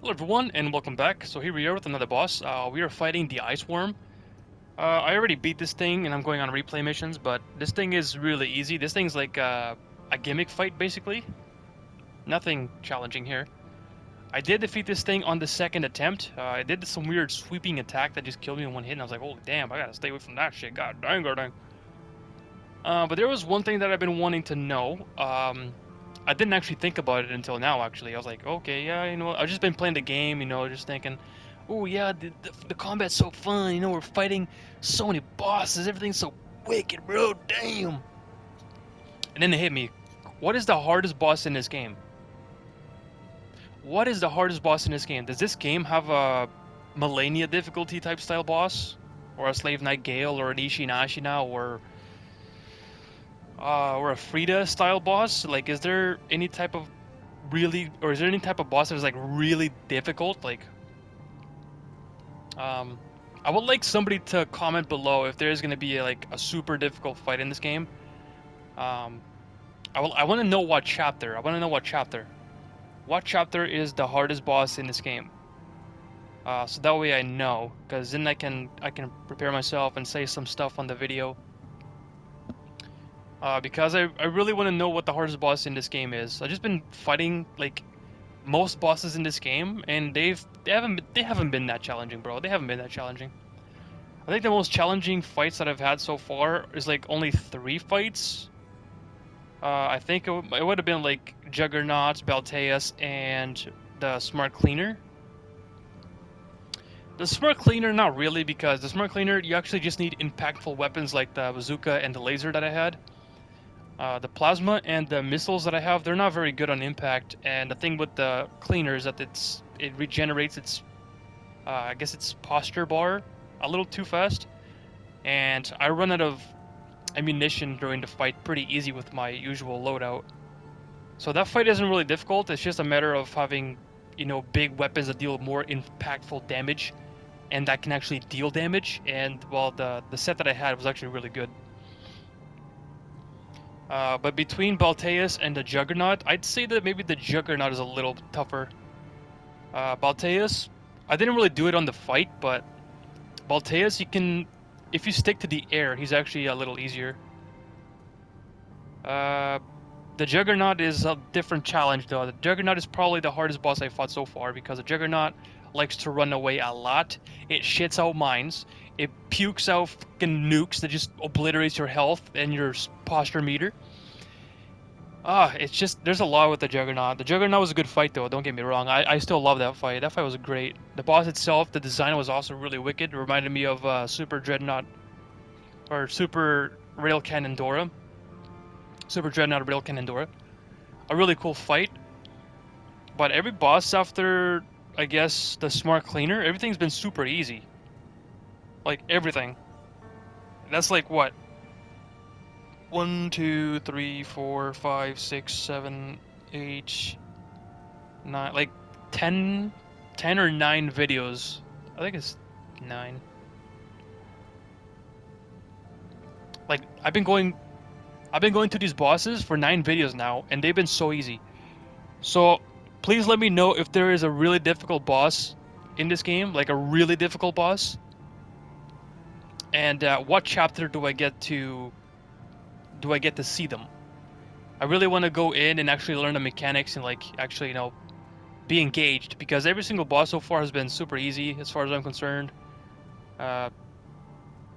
Hello everyone, and welcome back. So here we are with another boss. We are fighting the Ice Worm. I already beat this thing, and I'm going on replay missions, but this thing is really easy. This thing's like a gimmick fight, basically. Nothing challenging here. I did defeat this thing on the second attempt. I did some weird sweeping attack that just killed me in one hit, and I was like, holy damn, I gotta stay away from that shit. God dang, god dang. But there was one thing that I've been wanting to know. I didn't actually think about it until now, actually. I was like, okay, yeah, I've just been playing the game, just thinking, oh, yeah, the combat's so fun, we're fighting so many bosses, everything's so wicked, bro, damn. And then it hit me. What is the hardest boss in this game? What is the hardest boss in this game? Does this game have a Millennia difficulty type style boss? Or a Slave Knight Gale, or an Ishin Ashina, or a Frida style boss? Like, is there any type of boss that is like really difficult? Like, I would like somebody to comment below if there is going to be like a super difficult fight in this game. I want to know what chapter. What chapter is the hardest boss in this game? So that way I know, because then I can prepare myself and say some stuff on the video. Because I really want to know what the hardest boss in this game is. I've just been fighting like most bosses in this game, and they haven't been that challenging, bro. They haven't been that challenging. I think the most challenging fights that I've had so far is like only 3 fights. I think it would have been like Juggernaut, Balteus, and the Smart Cleaner. The Smart Cleaner, not really, because the Smart Cleaner, you actually just need impactful weapons like the bazooka and the laser that I had. The plasma and the missiles that I have, they're not very good on impact, and the thing with the cleaner is that it regenerates its, I guess its posture bar a little too fast, and I run out of ammunition during the fight pretty easy with my usual loadout. So that fight isn't really difficult, it's just a matter of having, big weapons that deal more impactful damage, and that can actually deal damage, and, well, the set that I had was actually really good. But between Balteus and the Juggernaut, I'd say that maybe the Juggernaut is a little tougher. Balteus, I didn't really do it on the fight, but Balteus, if you stick to the air, he's actually a little easier. The Juggernaut is a different challenge, though. The Juggernaut is probably the hardest boss I fought so far, because the Juggernaut likes to run away a lot. It shits out mines. It pukes out fucking nukes that just obliterates your health and your posture meter. It's just, there's a lot with the Juggernaut. The Juggernaut was a good fight, though, don't get me wrong. I still love that fight. That fight was great. The boss itself, the design was also really wicked. It reminded me of Super Dreadnought, or Super Rail Cannon Dora. Super Dreadnought Rail Cannon Dora. A really cool fight. But every boss after, I guess, the Smart Cleaner, everything's been super easy. Like, everything. That's like, what? 1, 2, 3, 4, 5, 6, 7, 8, 9, like 10 or 9 videos. I think it's 9. Like, I've been going to these bosses for 9 videos now, and they've been so easy. So, please let me know if there is a really difficult boss in this game, like a really difficult boss. And what chapter do I get to see them? I really want to go in and actually learn the mechanics and like actually, be engaged, because every single boss so far has been super easy as far as I'm concerned.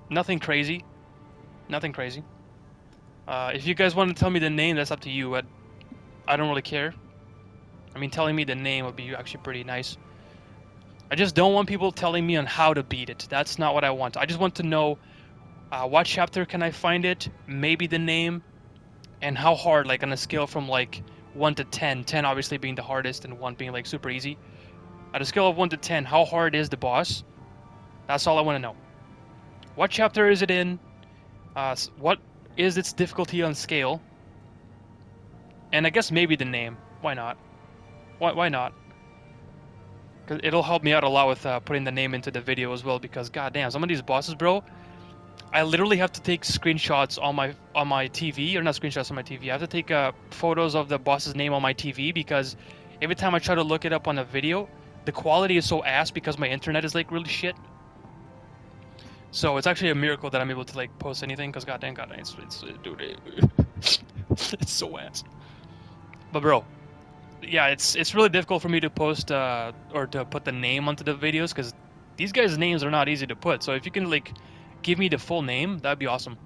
Nothing crazy. Nothing crazy. If you guys want to tell me the name, that's up to you. I don't really care. I mean, telling me the name would be actually pretty nice. I just don't want people telling me on how to beat it. That's not what I want. I just want to know what chapter can I find it, maybe the name, and how hard, like on a scale from like 1 to 10, 10 obviously being the hardest and 1 being like super easy. At a scale of 1 to 10, how hard is the boss? That's all I want to know. What chapter is it in? What is its difficulty on scale? And I guess maybe the name. Why not? Why not? Because it'll help me out a lot with putting the name into the video as well, because goddamn, some of these bosses, bro, I literally have to take screenshots on my TV, or not screenshots on my TV. I have to take photos of the boss's name on my TV, because every time I try to look it up on a video, the quality is so ass because my internet is like really shit. So it's actually a miracle that I'm able to like post anything, because goddamn, it's dude, it's so ass. But bro, yeah, it's really difficult for me to post or to put the name onto the videos, because these guys' names are not easy to put. So if you can like give me the full name, that'd be awesome.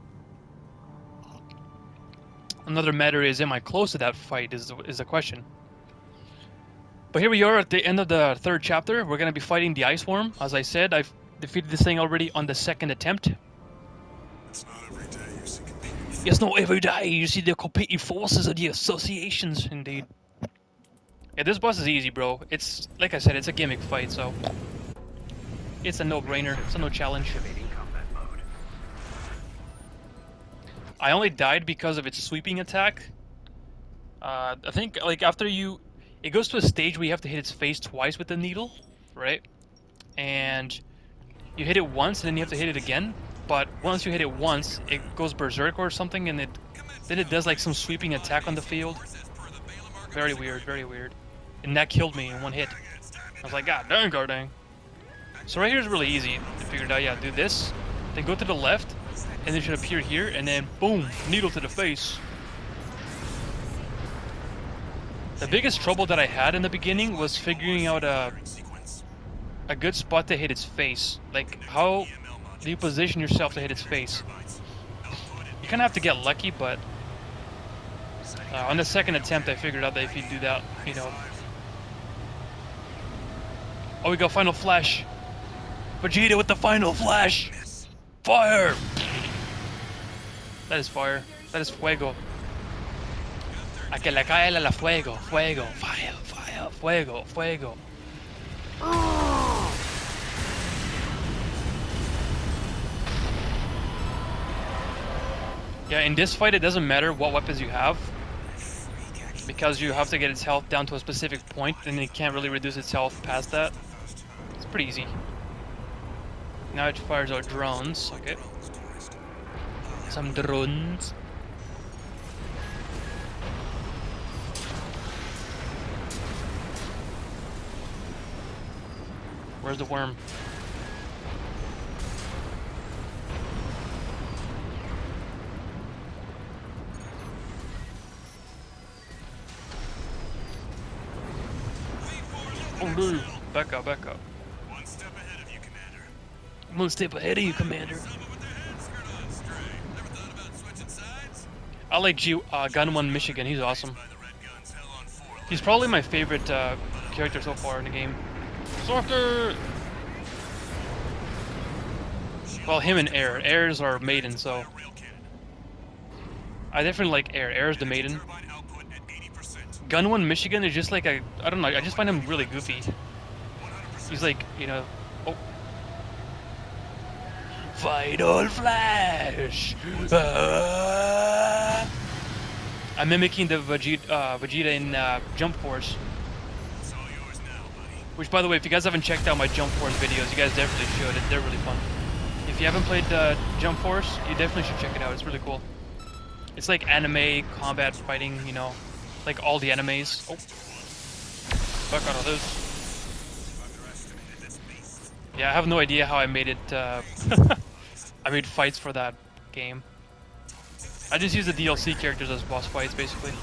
Another matter is, am I close to that fight is the question. But here we are at the end of the 3rd chapter. We're gonna be fighting the Ice Worm. As I said, I've defeated this thing already on the 2nd attempt. It's not every day you see competing. It's not every day you see the competing forces of the associations, indeed. Yeah, this boss is easy, bro. It's, like I said, it's a gimmick fight, so... It's a no-brainer. It's a no challenge. I only died because of its sweeping attack. I think, like, after you... It goes to a stage where you have to hit its face twice with the needle, right? And you hit it once, and then you have to hit it again. But once you hit it once, it goes berserk or something, and then it does, like, some sweeping attack on the field. Very weird, very weird. And that killed me in one hit. I was like, god dang. So right here is really easy to figure it out. Yeah, do this, then go to the left, and it should appear here, and then boom, needle to the face. The biggest trouble that I had in the beginning was figuring out a good spot to hit its face. Like, how do you position yourself to hit its face? You kind of have to get lucky, but on the 2nd attempt, I figured out that if you do that, you know. Oh, we got Final Flash. Vegeta with the Final Flash. Fire! That is fire. That is fuego. A que le cae la fuego, fuego, fire, fire, fuego, fuego. Yeah, in this fight, it doesn't matter what weapons you have, because you have to get its health down to a specific point, and it can't really reduce its health past that. It's pretty easy. Now it fires out drones. Okay. Some drones. Where's the worm? Oh no! Back up, back up. One step ahead of you, Commander. One step ahead of you, Commander. I like Gun 1 Michigan. He's awesome. He's probably my favorite character so far in the game. Soccer! Well, him and Air. Air's our maiden, so... I definitely like Air. Air's the maiden. Gun 1 Michigan is just like a... I don't know, I just find him really goofy. He's like, you know... Oh. Vital Flash! I'm mimicking the Vegeta in Jump Force. Which, by the way, if you guys haven't checked out my Jump Force videos, you guys definitely should. They're really fun. If you haven't played Jump Force, you definitely should check it out. It's really cool. It's like anime, combat, fighting, you know, like all the animes. Oh. Fuck out of this. Yeah, I have no idea how I made it, I made fights for that game. I just use the DLC characters as boss fights, basically.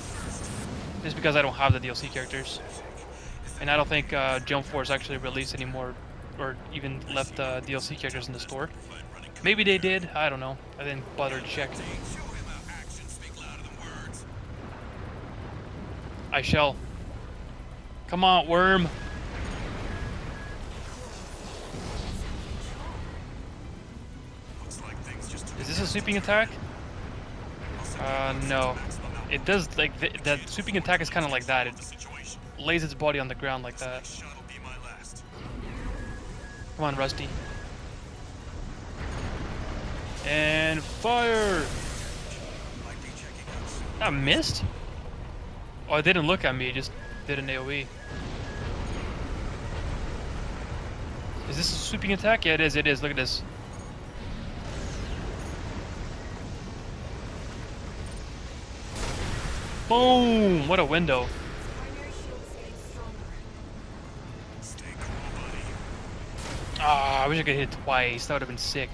Just because I don't have the DLC characters. And I don't think Jump Force actually released anymore, or even left DLC characters in the store. Maybe they did, I don't know. I didn't bother to check. I shall. Come on, worm. Is this a sweeping attack? No. It does, like, that sweeping attack is kind of like that. It lays its body on the ground like that. Come on, Rusty. And fire! I missed? Oh, it didn't look at me, it just did an AoE. Is this a sweeping attack? Yeah, it is, look at this. Boom! What a window. I wish I could hit it twice. That would have been sick.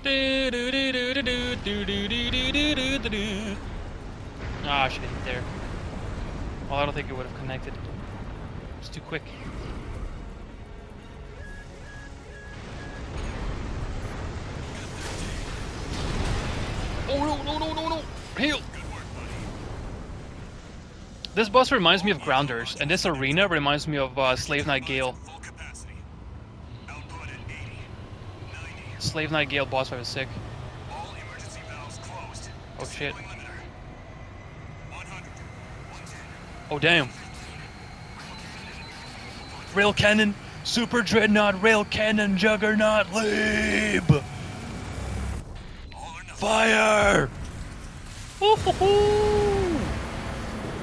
Ah, I should have hit there. Well, I don't think it would have connected. It's too quick. Oh no! Heal! This boss reminds me of Grounders, and this arena reminds me of Slave Knight Gale. Slave Knight Gale boss fight was sick. Oh shit. Oh damn. Rail Cannon, Super Dreadnought, Rail Cannon, Juggernaut, Leeb! Fire! Woo-hoo-hoo!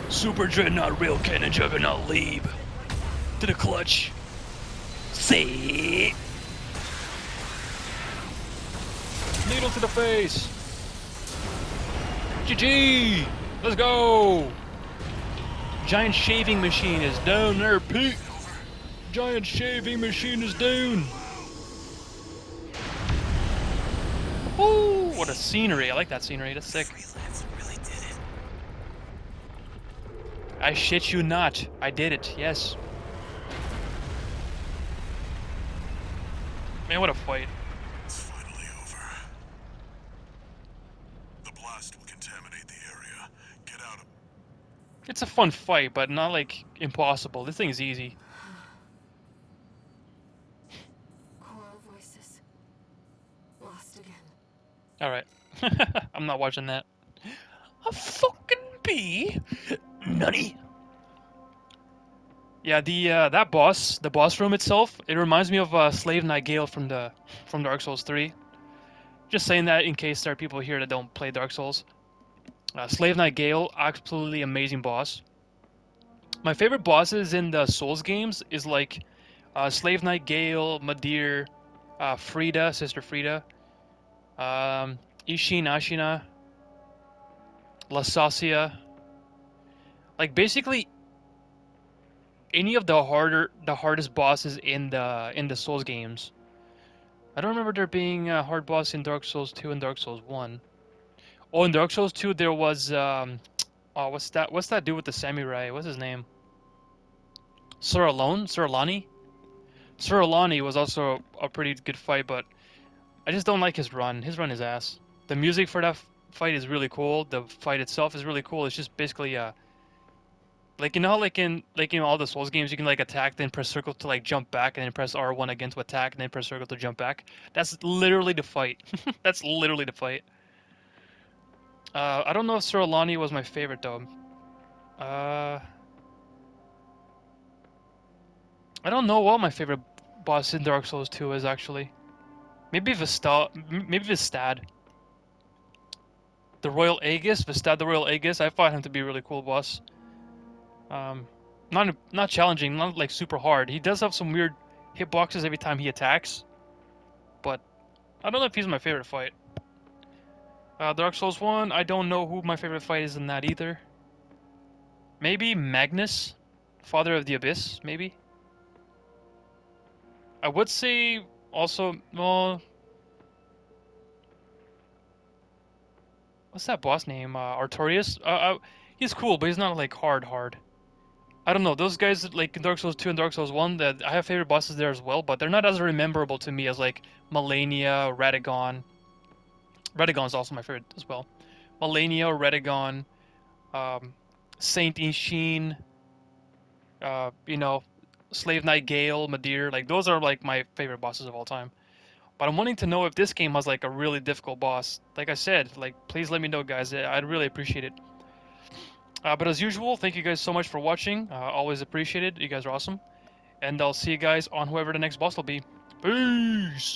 Super Dreadnought, Rail Cannon, Juggernaut, Leeb. To the clutch. See? Needle to the face. GG! Let's go! Giant shaving machine is down there, Pete. Giant shaving machine is down. Ooh, what a scenery. I like that scenery. That's sick. I shit you not. I did it. Yes. Man, what a fight. It's finally over. The blast will contaminate the area. Get out of... It's a fun fight, but not like impossible. This thing is easy. Choral voices. Lost again. Alright. I'm not watching that. A fucking bee? Nutty. Yeah, the boss room itself, it reminds me of Slave Knight Gale from Dark Souls 3. Just saying that in case there are people here that don't play Dark Souls. Slave Knight Gale, absolutely amazing boss. My favorite bosses in the Souls games is like Slave Knight Gale, Madir, Frida, Sister Frida, Ishin Ashina, Lasasia. Like basically any of the hardest bosses in the Souls games. I don't remember there being a hard boss in Dark Souls 2 and Dark Souls 1. Oh, in Dark Souls 2 there was oh, what's that dude with the samurai? What's his name? Suralani? Suralani was also a pretty good fight, but I just don't like his run. His run is ass. The music for that fight is really cool. The fight itself is really cool. It's just basically like you know how like in all the Souls games you can like attack, then press circle to like jump back, and then press R1 again to attack, and then press circle to jump back. That's literally the fight. That's literally the fight. I don't know if Suralani was my favorite though. I don't know what my favorite boss in Dark Souls 2 is actually. Maybe Vistad. The Royal Aegis, Vistad the Royal Aegis. I find him to be a really cool boss. Not challenging, not like super hard. He does have some weird hitboxes every time he attacks, but I don't know if he's my favorite fight. Dark Souls 1, I don't know who my favorite fight is in that either. Maybe Magnus, Father of the Abyss, maybe? I would say also, well... What's that boss name? Artorias? He's cool, but he's not like hard. I don't know, those guys like in Dark Souls 2 and Dark Souls 1, that I have favorite bosses there as well, but they're not as memorable to me as like Malenia, Radagon. Radagon's also my favorite as well. Malenia, Radagon, Saint Ishin, you know, Slave Knight Gale, Madir, like those are like my favorite bosses of all time. But I'm wanting to know if this game has like a really difficult boss. Like I said, like please let me know, guys. I'd really appreciate it. But as usual, thank you guys so much for watching. Always appreciate it. You guys are awesome. And I'll see you guys on whoever the next boss will be. Peace!